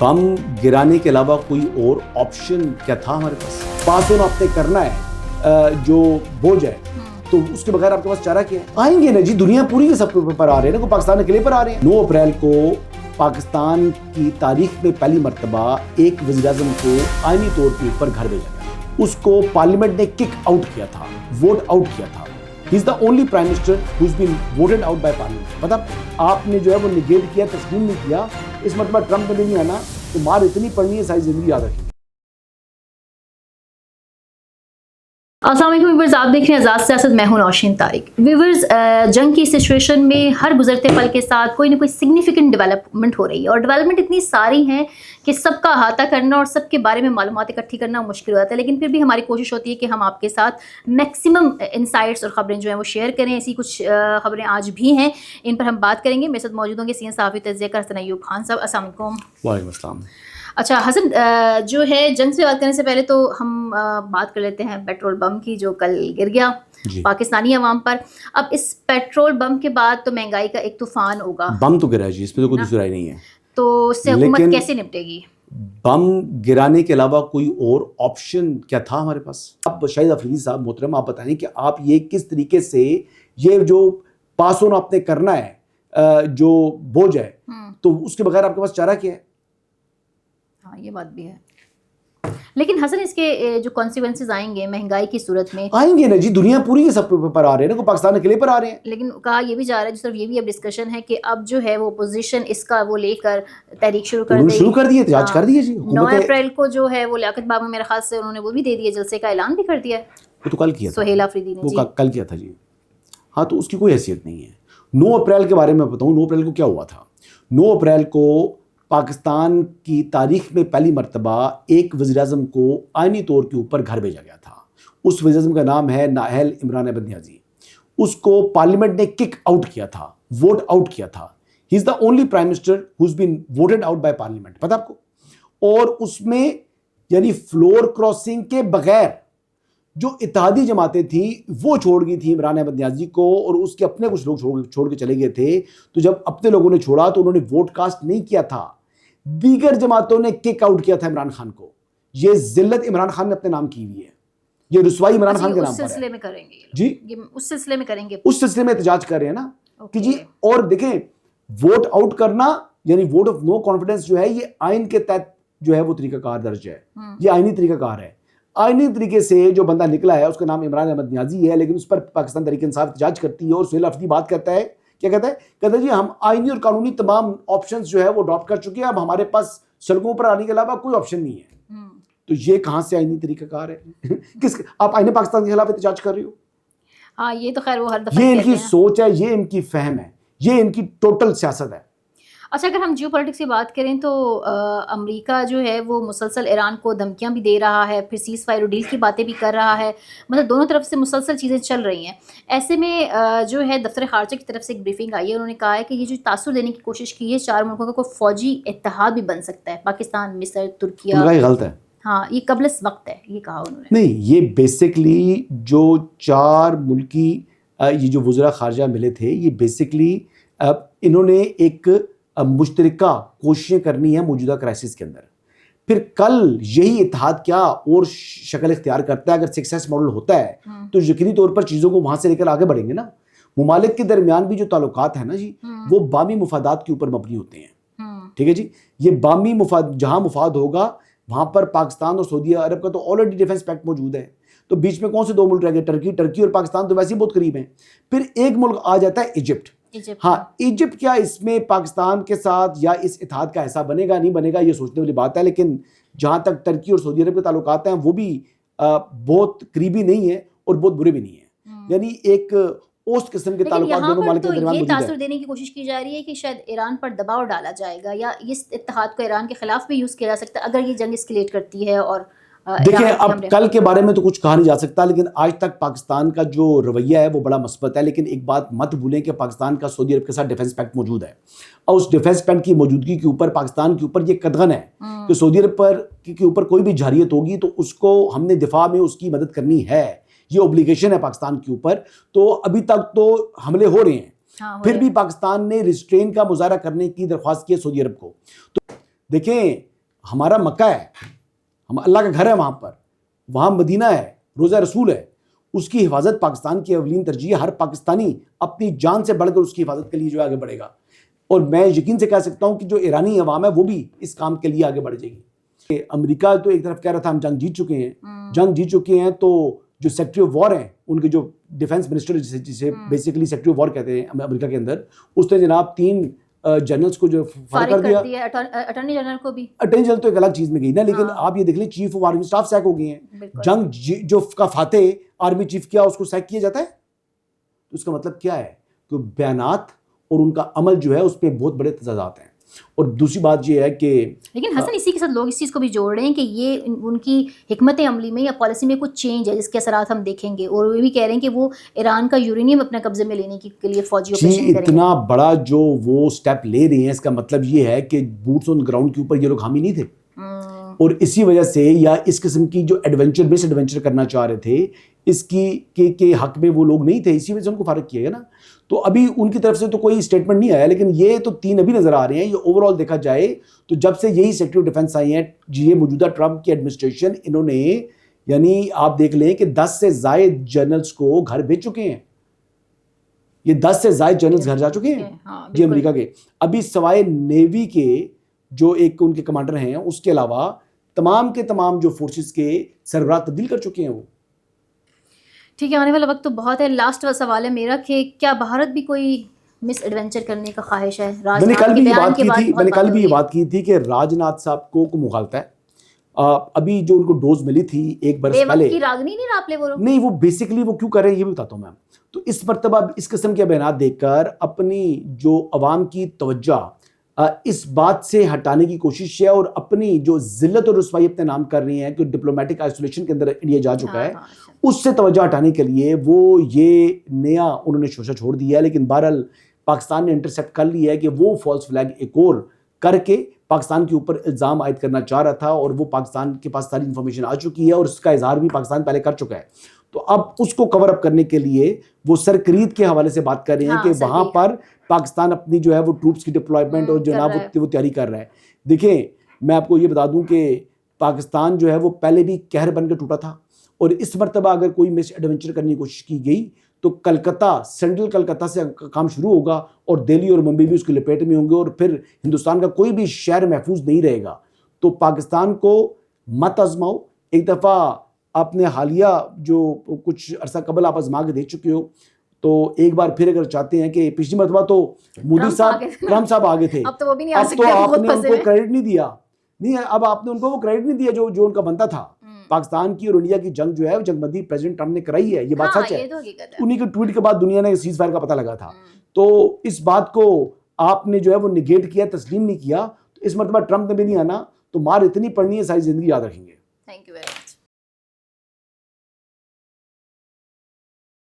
बम गिराने के अलावा कोई और ऑप्शन क्या था हमारे पास? पास ऑन आपने करना है जो बोझ है, तो उसके बगैर आपके पास चारा क्या है? आएंगे ना जी, दुनिया पूरी के सब पर आ रहे हैं ना, कोई पाकिस्तान अकेले पर आ रहे हैं। 9 अप्रैल को पाकिस्तान की तारीख में पहली मरतबा एक वज़ीर-ए-आज़म को आईनी तौर के ऊपर घर भेजा गया। उसको पार्लियामेंट ने किक आउट किया था, वोट आउट किया था। He is the only prime minister who is been voted out by Parliament. मतलब आपने जो है वो निगेट किया, तस्लीम नहीं किया। इस मतलब ट्रंप ने नहीं आना तो मार इतनी पड़नी है सारी जिंदगी याद रखिए। अस्सलाम वालेकुम व्यूअर्स, आप देख रहे हैं आज़ाद सियासत। मैं हूं नौशीन तारिक। व्यूअर्स, जंग की सिचुएशन में हर गुजरते पल के साथ कोई ना कोई सिग्निफिकेंट डेवलपमेंट हो रही है, और डेवलपमेंट इतनी सारी हैं कि सबका अहाता करना और सबके बारे में मालूमात इकट्ठी करना मुश्किल हो जाता है। लेकिन फिर भी हमारी कोशिश होती है कि हम आपके साथ मैक्सिमम इंसाइट्स और ख़बरें जो हैं वो शेयर करें। ऐसी कुछ खबरें आज भी हैं, इन पर हम बात करेंगे। मेरे साथ मौजूद होंगे सीनियर सहाफ़ी तज्ज़िया कार हसन अय्यूब खान साहब। अस्सलाम वालेकुम। वालेकुम अस्सलाम। अच्छा हसन, जो है जंग से बात करने से पहले तो हम बात कर लेते हैं पेट्रोल बम की, जो कल गिर गया पाकिस्तानी अवाम पर। अब इस पेट्रोल बम के बाद तो महंगाई का एक तूफान होगा। बम तो गिरा जी, इसमें तो कोई दूसरी राय नहीं है। तो उससे हुकूमत कैसे निपटेगी? बम गिराने के अलावा कोई और ऑप्शन क्या था हमारे पास? अब शाहिद अफरीदी साहब मोहतरम, आप बताएं कि आप ये किस तरीके से ये जो पास ऑन आपने करना है जो बोझ है, तो उसके बगैर आपके पास चारा क्या है? हाँ, ये बात भी है। लेकिन हसन, इसके जो कॉन्सिक्वेंसेस आएंगे महंगाई की सूरत में, आएंगे ना जी, दुनिया पूरी के सब पर आ रहे हैं ना, कोई पाकिस्तान अकेले पर आ रहे हैं। लेकिन कहा ये भी जा रहा है, सिर्फ ये भी अब डिस्कशन है कि अब जो है वो अपोजिशन इसका वो लेकर तहरीक शुरू कर दिए, जांच कर दिए जी। 9 अप्रैल को जो है वो लियाकत बाबा मेरे ख्याल से उन्होंने वो भी दे दिया, जलसे का ऐलान भी कर दिया है। वो तो कल किया था सुहेल अफरीदी ने, वो कल किया था जी। हाँ, तो उसकी कोई हैसियत नहीं है। 9 अप्रैल के बारे में बताऊँ, 9 अप्रैल को क्या हुआ था। 9 अप्रैल को पाकिस्तान की तारीख में पहली मरतबा एक वज़ीर-ए-आज़म को आईनी तौर के ऊपर घर भेजा गया था। उस वज़ीर-ए-आज़म का नाम है नाहल इमरान अहमद नियाज़ी। उसको पार्लियामेंट ने किक आउट किया था, वोट आउट किया था। He is the only prime minister who is been voted out by Parliament, पता आपको? और उसमें यानी फ्लोर क्रॉसिंग के बगैर जो इत्तेहादी जमातें थी वो छोड़ गई थी इमरान अहमद नियाज़ी को, और उसके अपने कुछ लोग छोड़ के चले गए थे। तो जब अपने लोगों ने छोड़ा तो उन्होंने वोट कास्ट नहीं किया था, दीगर जमातों ने किक आउट किया था इमरान खान को। ये जिल्लत इमरान खान ने अपने नाम की हुई है, ये रुसवाई इमरान खान के नाम पर है। उस सिलसिले में करेंगे जी, उस सिलसिले में करेंगे, उस सिलसिले में एहतजाज कर रहे हैं ना कि जी। और देखें, वोट आउट करना यानी वोट ऑफ नो कॉन्फिडेंस जो है, ये आइन के तहत जो है वो तरीकाकार दर्ज है, ये आइनी तरीकाकार है। आइनी तरीके से जो बंदा निकला है उसका नाम इमरान अहमद नियाज़ी है, लेकिन उस पर पाकिस्तान तहरीक इंसाफ एहतजाज करती है। और सुहेल अफरीदी बात करता है, क्या कहता है? कहता है जी हम आइनी और कानूनी तमाम ऑप्शंस जो है वो अडॉप्ट कर चुके हैं, अब हमारे पास सड़कों पर आने के अलावा कोई ऑप्शन नहीं है। तो ये कहाँ से आइनी तरीकाकार है? किस आप आईने पाकिस्तान के खिलाफ एहतजाज कर रही हो? हाँ, ये तो खैर वो हर दफा ये इनकी सोच है, ये इनकी फहम है, ये इनकी टोटल सियासत है। अच्छा, अगर हम जियो पॉलिटिक्स की बात करें तो अमेरिका जो है वो मुसलसल ईरान को धमकियां भी दे रहा है, फिर सीज़ फायर डील की बातें भी कर रहा है। मतलब दोनों तरफ से मुसलसल चीज़ें चल रही हैं। ऐसे में जो है दफ्तर खारजा की तरफ से एक ब्रीफिंग आई है, उन्होंने कहा है कि ये जो तासुर देने की कोशिश की है, 4 मुल्कों का कोई फौजी इत्तेहाद भी बन सकता है, पाकिस्तान, मिस्र, तुर्किया। गलत है। हाँ, ये कबलस वक्त है, ये कहा उन्होंने। नहीं, ये बेसिकली जो 4 मुल्की ये जो वज़ीर खारजा मिले थे, ये बेसिकली इन्होंने एक मुश्तरका कोशिशें करनी है मौजूदा क्राइसिस के अंदर। फिर कल यही इत्तेहाद क्या और शक्ल इख्तियार करता है, अगर सक्सेस मॉडल होता है तो यकीनी तौर पर चीज़ों को वहाँ से लेकर आगे बढ़ेंगे ना। मुमालिक के दरमियान भी जो ताल्लुकात है ना जी, वो बामी मुफादात के ऊपर मबनी होते हैं। ठीक है जी, ये बामी मुफाद जहाँ मुफाद होगा वहाँ पर पाकिस्तान और सऊदी अरब का तो ऑलरेडी डिफेंस पैक्ट मौजूद है। तो बीच में कौन से 2 मुल्क रह गए? टर्की और पाकिस्तान तो वैसे ही बहुत करीब हैं। फिर एक मुल्क आ जाता है इजिप्ट। हाँ, इजिप्ट क्या इसमें पाकिस्तान के साथ या इस इत्तेहाद का हिस्सा बनेगा नहीं बनेगा, ये सोचने वाली बात है। लेकिन जहाँ तक टर्की और सऊदी अरब के ताल्लुकात हैं वो भी बहुत करीबी नहीं है और बहुत बुरे भी नहीं है, यानी एक औसत किस्म के ताल्लुकात दोनों मुल्कों के दरमियान मौजूद है। तासुर देने की कोशिश की जा रही है कि शायद ईरान पर दबाव डाला जाएगा या इस इत्तेहाद को ईरान के खिलाफ भी यूज़ किया जा सकता है अगर ये जंग एस्केलेट करती है। और देखिए, अब कल के बारे में तो कुछ कहा नहीं जा सकता, लेकिन आज तक पाकिस्तान का जो रवैया है वो बड़ा मस्बत है। लेकिन एक बात मत भूलें कि पाकिस्तान का सऊदी अरब के साथ डिफेंस पैक्ट मौजूद है, और उस डिफेंस पैक्ट की मौजूदगी के ऊपर पाकिस्तान के ऊपर ये कदगन है कि सऊदी अरब के ऊपर कोई भी जारियत होगी तो उसको हमने दिफा में उसकी मदद करनी है, ये ऑब्लिगेशन है पाकिस्तान के ऊपर। तो अभी तक तो हमले हो रहे हैं, फिर भी पाकिस्तान ने रिस्ट्रेन का मुजाहरा करने की दरख्वास्त की है सऊदी अरब को। तो देखें, ہمارا مکہ ہے, ہم اللہ کا گھر ہے وہاں پر, وہاں مدینہ ہے, روزہ رسول ہے, اس کی حفاظت پاکستان کی اولین ترجیح ہے. ہر پاکستانی اپنی جان سے بڑھ کر اس کی حفاظت کے لیے جو آگے بڑھے گا, اور میں یقین سے کہہ سکتا ہوں کہ جو ایرانی عوام ہے وہ بھی اس کام کے لیے آگے بڑھ جائے گی. امریکہ تو ایک طرف کہہ رہا تھا ہم جنگ جیت چکے ہیں, تو جو سیکٹری آف وار ہیں ان کے جو ڈیفینس منسٹر جسے بیسیکلی سیکٹری آف وار کہتے ہیں امریکہ کے اندر, اس نے جناب 3 جنرلز کو جو فارغ کر دیا. اٹارنی جنرل کو بھی, اٹارنی جنرل تو ایک الگ چیز میں گئی نا, لیکن آپ یہ دیکھ لیں چیف آف آرمی اسٹاف سیک ہو گئے ہیں. جنگ جو کا فاتح آرمی چیف کیا اس کو سیک کیا جاتا ہے, تو اس کا مطلب کیا ہے کہ بیانات اور ان کا عمل جو ہے اس پہ بہت بڑے تضادات ہیں. اور دوسری بات یہ ہے کہ لیکن حسن اسی کے ساتھ لوگ اس چیز کو بھی جوڑ رہے ہیں کہ یہ ان کی حکمت عملی میں یا پالیسی میں کچھ چینج ہے جس کے اثرات ہم دیکھیں گے, اور وہ بھی کہہ رہے ہیں کہ وہ ایران کا یورینیم اپنے قبضے میں لینے کے لیے فوجی آپریشن کریں گے. اتنا بڑا جو وہ سٹیپ لے رہے ہیں, اس کا مطلب یہ ہے کہ بوٹس آن گراؤنڈ کے اوپر یہ لوگ حامی نہیں تھے, اور اسی وجہ سے یا اس قسم کی جو مس ایڈونچر کرنا چاہ رہے تھے اس کی کے حق میں وہ لوگ نہیں تھے, اسی وجہ سے ان کو فارغ کیا گیا نا. تو ابھی ان کی طرف سے تو کوئی اسٹیٹمنٹ نہیں آیا, لیکن یہ تو 3 ابھی نظر آ رہے ہیں. یہ اوور آل دیکھا جائے تو جب سے یہی سیکرٹری آف ڈیفینس آئی ہیں, یہ موجودہ ٹرمپ کی ایڈمنسٹریشن, انہوں نے یعنی آپ دیکھ لیں کہ 10 سے زائد جنرلز کو گھر بھیج چکے ہیں. یہ 10 سے زائد جنرلز گھر جا چکے ہیں جی امریکہ کے. ابھی سوائے نیوی کے جو ایک ان کے کمانڈر ہیں, اس کے علاوہ تمام کے تمام جو فورسز کے سربراہ تبدیل کر چکے ہیں وہ. ٹھیک ہے, آنے والا وقت تو بہت ہے. لاسٹ سوال ہے میرا کہ کیا بھارت بھی کوئی مس ایڈونچر کرنے کا خواہش ہے؟ میں نے کل بھی یہ بات کی تھی کہ راج ناتھ صاحب کو مغالطہ ہے. ابھی جو ان کو ڈوز ملی تھی 1 برس پہلے, نہیں وہ بیسکلی وہ کیوں کر رہے ہیں یہ بھی بتاتا ہوں میں. تو اس مرتبہ اس قسم کے بیانات دیکھ کر اپنی جو عوام کی توجہ اس بات سے ہٹانے کی کوشش ہے, اور اپنی جو ذلت اور رسوائی اپنے نام کر رہی ہیں کہ ڈپلومیٹک آئسولیشن کے اندر انڈیا جا چکا ہے, اس سے توجہ ہٹانے کے لیے وہ یہ نیا انہوں نے شوشہ چھوڑ دیا ہے. لیکن بہرحال پاکستان نے انٹرسیپٹ کر لیا ہے کہ وہ فالس فلیگ ایک اور کر کے پاکستان کے اوپر الزام عائد کرنا چاہ رہا تھا, اور وہ پاکستان کے پاس ساری انفارمیشن آ چکی ہے, اور اس کا اظہار بھی پاکستان پہلے کر چکا ہے. تو اب اس کو کور اپ کرنے کے لیے وہ سرکرید کے حوالے سے بات کر رہے ہیں کہ وہاں پر پاکستان اپنی جو ہے وہ ٹروپس کی ڈپلائمنٹ اور جناب وہ تیاری کر رہا ہے. دیکھیں میں آپ کو یہ بتا دوں کہ پاکستان جو ہے وہ پہلے بھی قہر بن کے ٹوٹا تھا, اور اس مرتبہ اگر کوئی مس ایڈونچر کرنے کی کوشش کی گئی تو کلکتہ, سینٹرل کلکتہ سے کام شروع ہوگا, اور دہلی اور ممبئی بھی اس کی لپیٹ میں ہوں گے, اور پھر ہندوستان کا کوئی بھی شہر محفوظ نہیں رہے گا. تو پاکستان کو مت آزماؤ. ایک دفعہ آپ نے حالیہ جو کچھ عرصہ قبل آپ آزما کے دیکھ چکے ہو, تو ایک بار پھر اگر چاہتے ہیں کہ پچھلی مرتبہ تو مودی صاحب ٹرمپ صاحب آگے تھے, اب تو آپ نے ان کو کریڈٹ نہیں دیا, اب آپ نے ان کو وہ کریڈٹ نہیں دیا جو ان کا بنتا تھا. پاکستان کی اور انڈیا کی جنگ جو ہے جنگ بندی پریزیڈنٹ ٹرمپ نے کرائی ہے, یہ بات سچ ہے. انہی کے ٹویٹ کے بعد دنیا نے سیز فائر کا پتہ لگا تھا. تو اس بات کو آپ نے جو ہے وہ نگیٹ کیا, تسلیم نہیں کیا. تو اس مرتبہ ٹرمپ نے بھی نہیں آنا, تو مار اتنی پڑنی ہے ساری زندگی یاد رکھیں گے.